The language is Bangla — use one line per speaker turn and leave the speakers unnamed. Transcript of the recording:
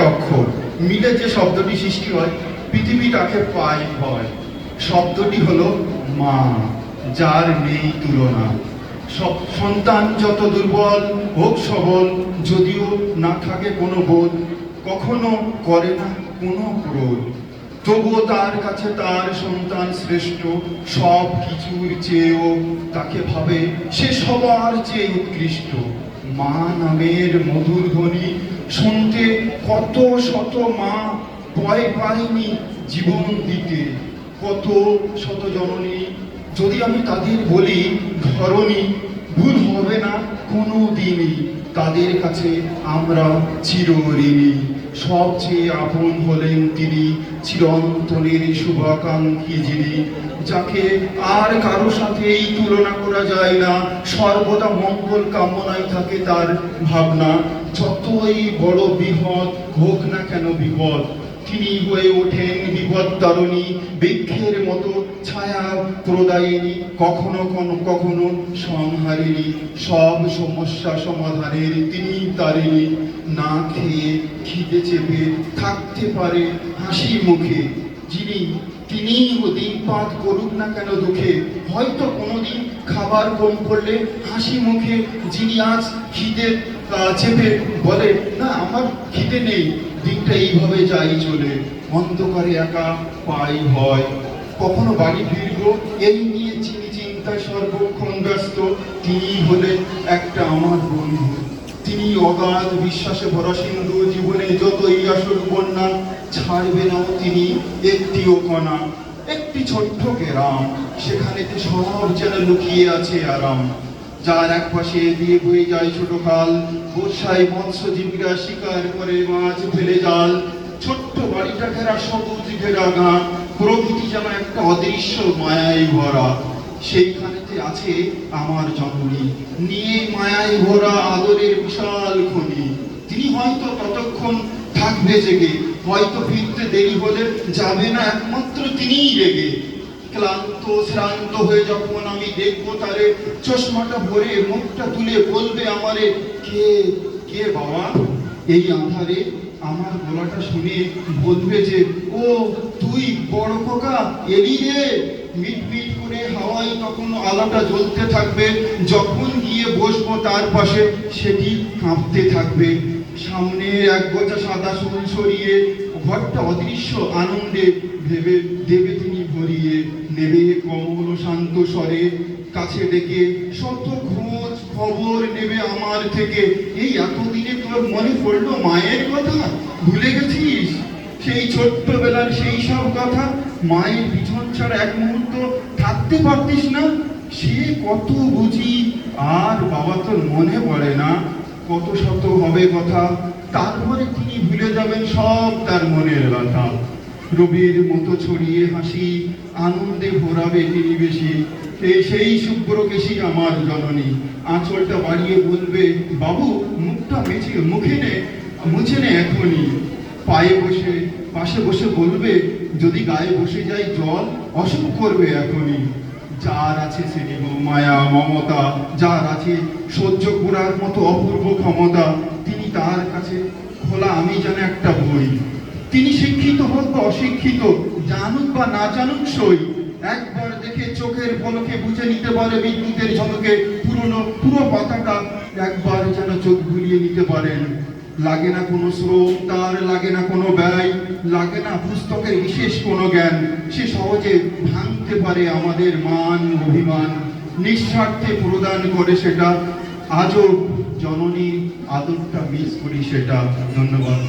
অক্ষর মিলে যে শব্দটি সৃষ্টি হয়, পৃথিবী তাকে পায় হয়। শব্দটি হলো মা, যার নেই তুলনা। সব সন্তান যত দুর্বল হোক সবল, যদিও না থাকে কোনো বোধ, কখনো করে না কোনো ক্রোধ, তবুও তার কাছে তার সন্তান শ্রেষ্ঠ। সব কিছুর চেয়েও তাকে ভাবে সে সবার চেয়ে উৎকৃষ্ট। মা নামের মধুর ধ্বনি শুনতে কত শত মা ভয় পায়নি জীবন দিতে, কত শত জননী। যদি আমি তাদের বলি ধরণী, ভুল হবে না কোনো দিনই। তাদের কাছে আমরা চিরঋণী। সবচেয়ে আপন হলেন তিনি, চিরন্তনের শুভাকাঙ্ক্ষী যিনি, যাকে আর কারো সাথেই তুলনা করা যায় না। সর্বদা মঙ্গল কামনায় থাকে তার ভাবনা। যতই বড় বিপদ হোক না কেন বিপদ, তিনি হয়ে ওঠেন বিপদ তারণী, বৃক্ষের মতো ছায়া প্রদায়িনী, কখনো কখনো সংহারিণী। সব সমস্যা সমাধানের তিনি তারিণী। না খেয়ে খিদে চেপে থাকতে পারে হাসি মুখে যিনি, তিনি দিনপাত করুক না কেন দুঃখে। হয়তো কোনোদিন খাবার কম করলে হাসি মুখে যিনি আজ খিদে চেপে বলে না আমার খিদে নেই, দিনটা এইভাবে যাই চলে। অন্ধকারে একা পাই হয়, কখনো বাড়ি ফিরবো এই নিয়ে চিন্তায় সর্বক্ষণ ব্যস্ত। তিনি হলেন একটা আমার বন্ধু, তিনি অগাধ বিশ্বাসে ভরা সিন্ধু। জীবনে যতই আসুক বন্যা, ছাড়বে না তিনি একটিও কণা। একটি ছোট্ট গ্রাম, সেখানেতে সব যেন লুকিয়ে আছে আরাম। যার এক পাশে দিয়ে বয়ে যায় ছোট খাল, বর্ষায় মৎস্যজীবীরা শিকার করে মাছ ফেলে জাল। ছোট্ট বাড়িটা ঘেরা সবুজ ঘেরা গা, প্রকৃতি যেন একটা অদৃশ্য মায়ায় ভরা। সেইখানেতে আছে আমার জননী, নিয়ে মায়ায় ভরা আদরের বিশাল খনি। তিনি হয়তো ততক্ষণ থাকবে জেগে, হয়তো ফিরতে দেরি হলে যাবে না একমাত্র তিনিই রেগে। ক্লান্ত শ্রান্ত হয়ে যখন আমি দেখবো তারে, চশমাটা ভরে মুখটা তুলে বলবে আমারে, কে কে বাবা? এই আঁধারে আমার গলাটা শুনে বলবে যে, ও তুই বড় খোকা এলি রে। মিট মিট করে হাওয়ায় তখন আলোটা জ্বলতে থাকবে। যখন গিয়ে বসবো তার পাশে, সেটি কাঁপতে থাকবে। সামনে এক গোছা সাদা ফুল সরিয়ে ঘরটা অদৃশ্য আনন্দে ভেবে দেবে তিনি ভরিয়ে। নেবে কমল শান্ত স্বরে কাছে ডেকে, শত খোঁজ খবর নেবে আমার থেকে। এই এতদিনে তোর মনে পড়লো মায়ের কথা? ভুলে গেছিস সেই ছোট্টবেলার সেই সব কথা? মায়ের পিছন ছাড়া এক মুহূর্ত থাকতে পারতিস না? সে কত বুঝি, আর বাবা তোর মনে পড়ে না? কত শত হবে কথা, তারপরে তিনি ভুলে যাবেন সব তার মনের ব্যথা। রবির মতো ছড়িয়ে হাসি আনন্দে ভরাবে তিনি বেশি। সেই শুভ্রকেশী আমার জননী, আঁচলটা বাড়িয়ে বলবে, বাবু মুখটা মুছে নে এখনই। পায়ে বসে পাশে বসে বলবে, যদি গায়ে বসে যায় জল অসুখ করবে এখনই। যার আছে স্নেহ মায়া মমতা, যার আছে সহ্য করার মতো অপূর্ব ক্ষমতা, তিনি তার কাছে খোলা আমি যেন একটা বই। তিনি শিক্ষিত হোক বা অশিক্ষিত, জানুক বা না জানুক সই, একবার দেখে চোখের পলকে বুঝে নিতে পারে বিদ্যুতের ঝলকে পুরো পাতাটা একবার যেন চোখ বুলিয়ে নিতে পারেন। লাগে না কোনো শ্রম তার, লাগে না কোনো ব্যয়, লাগে না পুস্তকের বিশেষ কোনো জ্ঞান। সে সহজে ভাঙতে পারে আমাদের মান অভিমান, নিঃস্বার্থে প্রদান করে সেটা। আজও জননী আদরটা মিস করি সেটা। ধন্যবাদ।